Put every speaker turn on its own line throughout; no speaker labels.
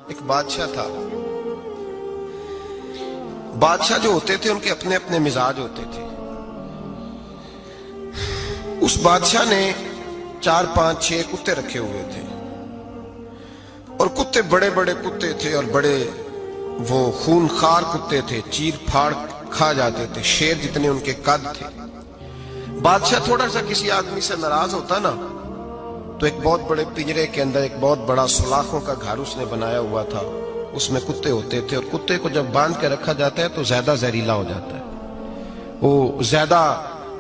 ایک بادشاہ تھا. بادشاہ جو ہوتے تھے ان کے اپنے اپنے مزاج ہوتے تھے. اس بادشاہ نے 4 5 6 کتے رکھے ہوئے تھے اور کتے بڑے بڑے کتے تھے اور بڑے وہ خونخوار کتے تھے, چیر پھاڑ کھا جاتے تھے, شیر جتنے ان کے قد تھے. بادشاہ تھوڑا سا کسی آدمی سے ناراض ہوتا نا تو ایک بہت بڑے پنجرے کے اندر ایک بہت بڑا سلاخوں کا گھر اس نے بنایا ہوا تھا, اس میں کتے ہوتے تھے اور کتے کو جب باندھ کے رکھا جاتا ہے تو زیادہ زہریلا ہو جاتا ہے, وہ زیادہ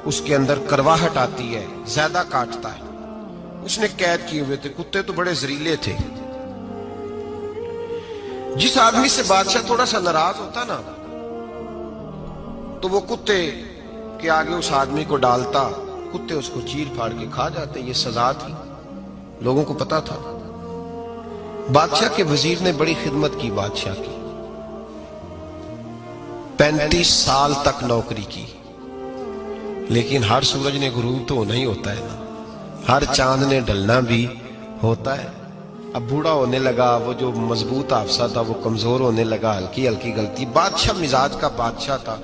اس کے اندر کرواہٹ آتی ہے, زیادہ کاٹتا ہے. اس نے قید کیے ہوئے تھے, کتے تو بڑے زہریلے تھے. جس آدمی سے بادشاہ تھوڑا سا ناراض ہوتا نا تو وہ کتے کے آگے اس آدمی کو ڈالتا, کتے اس کو چیر پھاڑ کے کھا جاتے. یہ سزا تھی, لوگوں کو پتا تھا. بادشاہ کے وزیر نے بڑی خدمت کی بادشاہ کی, 35 سال تک نوکری کی. لیکن ہر سورج نے غروب تو ہونا ہی ہوتا ہے نا, ہر چاند نے ڈھلنا بھی ہوتا ہے. اب بوڑھا ہونے لگا, وہ جو مضبوط حافظہ تھا وہ کمزور ہونے لگا, ہلکی ہلکی غلطی. بادشاہ مزاج کا بادشاہ تھا,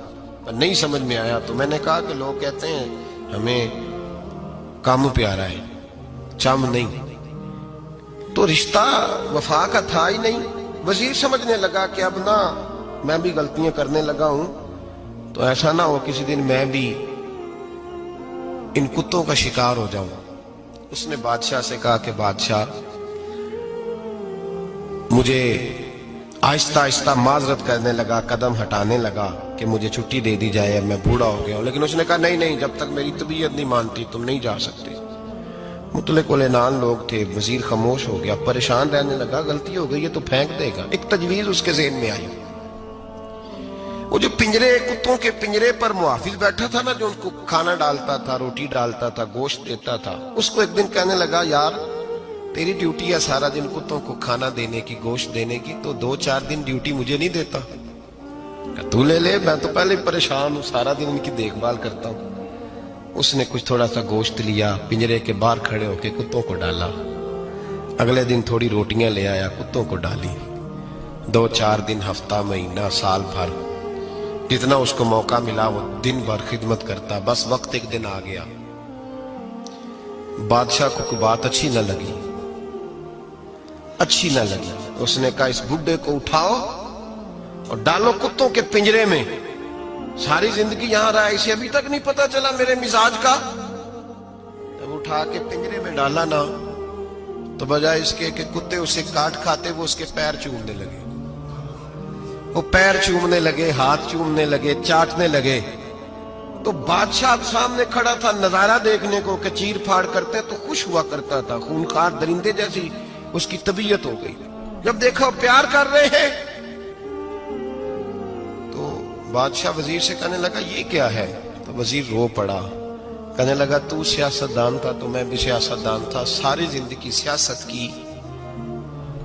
نہیں سمجھ میں آیا تو میں نے کہا کہ لوگ کہتے ہیں ہمیں کام پیارا ہے, چم نہیں. تو رشتہ وفا کا تھا ہی نہیں. وزیر سمجھنے لگا کہ اب نہ میں بھی غلطیاں کرنے لگا ہوں تو ایسا نہ ہو کسی دن میں بھی ان کتوں کا شکار ہو جاؤں. اس نے بادشاہ سے کہا کہ بادشاہ مجھے آہستہ آہستہ معذرت کرنے لگا, قدم ہٹانے لگا کہ مجھے چھٹی دے دی جائے, میں بوڑھا ہو گیا ہوں. لیکن اس نے کہا نہیں نہیں, جب تک میری طبیعت نہیں مانتی تم نہیں جا سکتے. مطلق العنان لوگ تھے. وزیر خاموش ہو گیا, پریشان رہنے لگا, غلطی ہو گئی ہے تو پھینک دے گا. ایک تجویز اس کے ذہن میں آئی. وہ جو پنجرے, کتوں کے پنجرے پر محافظ بیٹھا تھا نا, جو ان کو کھانا ڈالتا تھا, روٹی ڈالتا تھا, گوشت دیتا تھا, اس کو ایک دن کہنے لگا یار تیری ڈیوٹی ہے سارا دن کتوں کو کھانا دینے کی, گوشت دینے کی, تو 2 4 دن ڈیوٹی مجھے نہیں دیتا؟ تو لے لے, میں تو پہلے پریشان ہوں, سارا دن ان کی دیکھ بھال کرتا ہوں. اس نے کچھ تھوڑا سا گوشت لیا, پنجرے کے باہر کھڑے ہو کے کتوں کو ڈالا. اگلے دن تھوڑی روٹیاں لے آیا, کتوں کو ڈالی. 2 4 دن, ہفتہ, مہینہ, سال بھر, جتنا اس کو موقع ملا وہ دن بھر خدمت کرتا. بس وقت ایک دن آ گیا, بادشاہ کو کوئی بات اچھی نہ لگی. اس نے کہا اس بڈھے کو اٹھاؤ اور ڈالو کتوں کے پنجرے میں. ساری زندگی یہاں رہا, اسے ابھی تک نہیں پتا چلا میرے مزاج کا. جب اٹھا کے پنجرے میں ڈالا نا تو بجائے اس کے کہ کتے اسے کاٹ کھاتے, وہ اس کے پیر چومنے لگے. وہ پیر چومنے لگے, ہاتھ چومنے لگے, چاٹنے لگے. تو بادشاہ اب سامنے کھڑا تھا نظارہ دیکھنے کو کہ چیر پھاڑ کرتے تو خوش ہوا کرتا تھا, خونخوار درندے جیسی اس کی طبیعت ہو گئی. جب دیکھا پیار کر رہے ہیں تو بادشاہ وزیر سے کہنے لگا یہ کیا ہے؟ تو وزیر رو پڑا, کہنے لگا تو سیاستدان تھا تو میں بھی سیاستدان تھا, ساری زندگی سیاست کی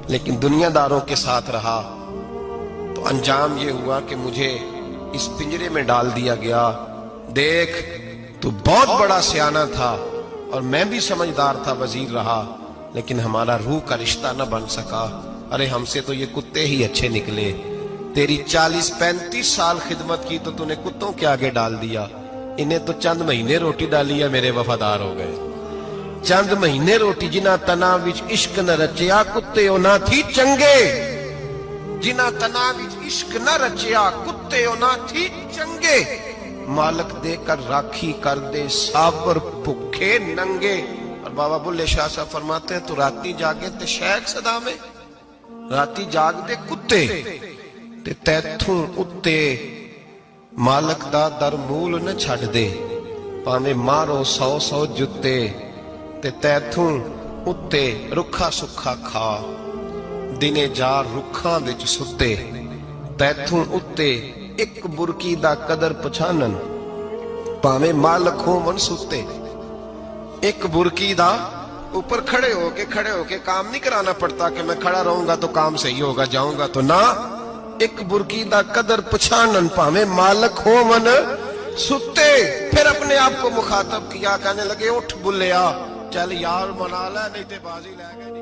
لیکن دنیا داروں کے ساتھ رہا تو انجام یہ ہوا کہ مجھے اس پنجرے میں ڈال دیا گیا. دیکھ تو بہت بڑا سیانہ تھا اور میں بھی سمجھدار تھا, وزیر رہا, لیکن ہمارا روح کا رشتہ نہ بن سکا. ارے ہم سے تو یہ کتے ہی اچھے نکلے. تیری 40 35 سال خدمت کی تو نے کتوں کے آگے ڈال دیا. انہیں تو چند مہینے روٹی ڈالی ہے, میرے وفادار ہو گئے. چند مہینے روٹی, جنہ تنا وچ عشق نہ رچیا کتے نہ تھی چنگے. جنہ تنا وچ عشق نہ رچیا کتے نہ تھی چنگے. مالک دے کر راکھی کر دے سابر بھکھے ننگے. اور بابا بلے شاہ صاحب فرماتے ہیں تو راتی جاگے تے شیخ صدا میں, راتی جاگ دے کتے تے تیتھوں اتے مالک دا در مول نہ چھڑ دے. پاویں مارو 100 جتے تے تیتھوں اتے رکھا سکھا کھا. دنے جار رکھاں وچ ستے تیتھوں اتے ایک برکی دا قدر پچھانن. پاویں مالک ہو من ستے, ایک برکی دا اوپر کھڑے ہو کے کام نہیں کرانا پڑتا کہ میں کھڑا رہوں گا تو کام صحیح ہوگا, جاؤں گا تو نہ. ایک برکی دا قدر پچھانن پاویں مالک ہو من ستے. پھر اپنے آپ کو مخاطب کیا, کہنے لگے اٹھ بلیا چل یار منا لے نہیں تے بازی لے گئے.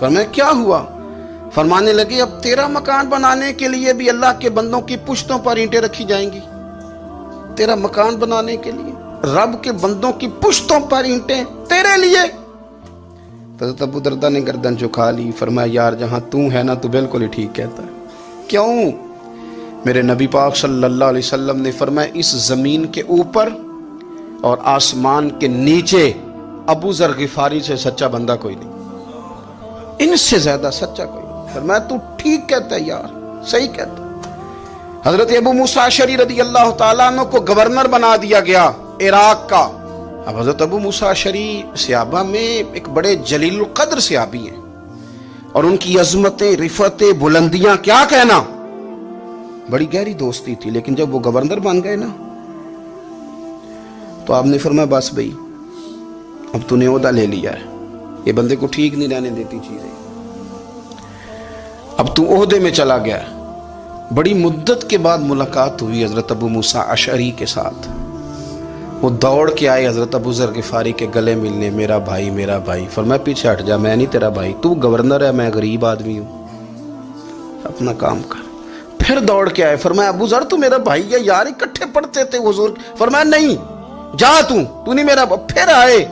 فرمایا کیا ہوا؟ فرمانے لگے اب تیرا مکان بنانے کے لیے بھی اللہ کے بندوں کی پشتوں پر اینٹیں رکھی جائیں گی. تیرا مکان بنانے کے لیے رب کے بندوں کی پشتوں پر اینٹیں تیرے لیے. حضرت ابو درداء نے گردن جھکا لی. فرمایا یار جہاں تو ہے نا تو بالکل ہی ٹھیک کہتا ہے. کیوں؟ میرے نبی پاک صلی اللہ علیہ وسلم نے فرمایا اس زمین کے اوپر اور آسمان کے نیچے ابو ذر غفاری سے سچا بندہ کوئی نہیں, ان سے زیادہ سچا کوئی نہیں. فرمایا تو ٹھیک کہتا ہے یار, صحیح کہتا ہے. حضرت ابو موسیٰ اشعری رضی اللہ تعالیٰ عنہ کو گورنر بنا دیا گیا عراق کا. اب حضرت ابو موسیٰ اشعری صحابہ میں ایک بڑے جلیل القدر صحابی ہیں, اور ان کی عظمتیں, رفتیں, بلندیاں کیا کہنا, بڑی گہری دوستی تھی. لیکن جب وہ گورنر بن گئے نا تو آپ نے فرمایا بس بھئی اب تو نے عہدہ لے لیا ہے, یہ بندے کو ٹھیک نہیں رہنے دیتی چیزیں, اب تو عہدے میں چلا گیا. بڑی مدت کے بعد ملاقات ہوئی حضرت ابو موسیٰ اشعری کے ساتھ. وہ دوڑ کے آئے حضرت ابو ذر غفاری کے گلے ملنے, میرا بھائی میرا بھائی. فرمایا پیچھے ہٹ جا, میں نہیں تیرا بھائی, تو گورنر ہے, میں غریب آدمی ہوں, اپنا کام کر. پھر دوڑ کے آئے. فرمایا ابو ذر تو میرا بھائی ہے یار, اکٹھے پڑھتے تھے حضور. فرمایا نہیں جا, تو نہیں میرا. پھر آئے.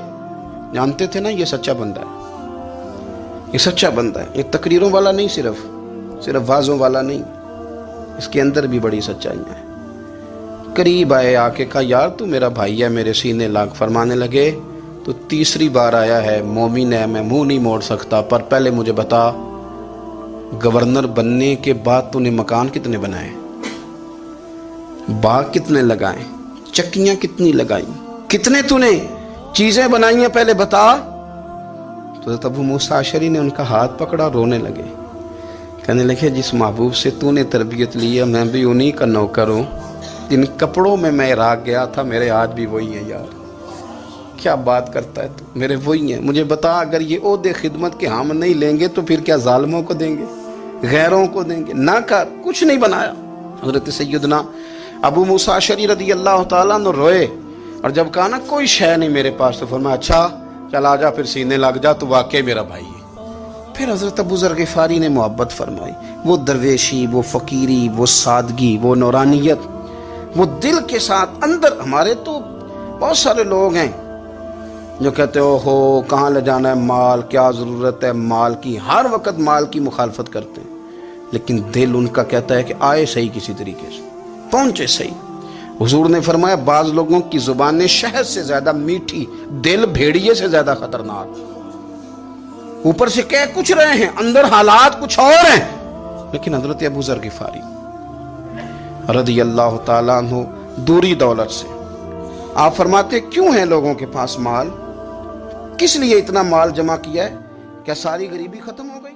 جانتے تھے نا یہ سچا بندہ ہے, یہ سچا بندہ ہے, یہ تقریروں والا نہیں, صرف وعظوں والا نہیں, اس کے اندر بھی بڑی سچائیاں ہیں. قریب آئے, آ کے کہا یار تو میرا بھائی ہے, میرے سینے لاگ. فرمانے لگے تو تیسری بار آیا ہے, مومن ہے, میں منہ نہیں موڑ سکتا, پر پہلے مجھے بتا گورنر بننے کے بعد تو نے مکان کتنے بنائے, باغ کتنے لگائے, چکیاں کتنی لگائیں, کتنے تو نے چیزیں بنائی ہیں, پہلے بتا. تو حضرت ابو موسیٰ اشعری نے ان کا ہاتھ پکڑا, رونے لگے. کہنے لگے جس محبوب سے تو نے تربیت لی ہے میں بھی انہی کا نوکر ہوں, جن کپڑوں میں میں عراق گیا تھا میرے آج بھی وہی ہیں. یار کیا بات کرتا ہے تو, میرے وہی ہیں. مجھے بتا اگر یہ عہدے خدمت کے ہم نہیں لیں گے تو پھر کیا ظالموں کو دیں گے, غیروں کو دیں گے؟ نہ کر, کچھ نہیں بنایا. حضرت سیدنا ابو موسیٰ اشعری رضی اللہ تعالیٰ عنہ روئے, اور جب کہا نا کوئی شے نہیں میرے پاس, تو فرمایا اچھا چل آ جا, پھر سینے لگ جا, تو واقعی میرا بھائی ہے. پھر حضرت ابو ذر غفاری نے محبت فرمائی. وہ درویشی, وہ فقیری, وہ سادگی, وہ نورانیت, وہ دل کے ساتھ اندر. ہمارے تو بہت سارے لوگ ہیں جو کہتے ہو کہاں لے جانا ہے مال, کیا ضرورت ہے مال کی, ہر وقت مال کی مخالفت کرتے ہیں, لیکن دل ان کا کہتا ہے کہ آئے صحیح, کسی طریقے سے پہنچے صحیح. حضور نے فرمایا بعض لوگوں کی زبانیں شہد سے زیادہ میٹھی, دل بھیڑیے سے زیادہ خطرناک. اوپر سے کہہ کچھ رہے ہیں, اندر حالات کچھ اور ہیں. لیکن حضرت ابو ذر غفاری رضی اللہ تعالیٰ عنہ دوری دولت سے, آپ فرماتے کیوں ہیں لوگوں کے پاس مال, کس لیے اتنا مال جمع کیا ہے, کیا ساری غریبی ختم ہو گئی؟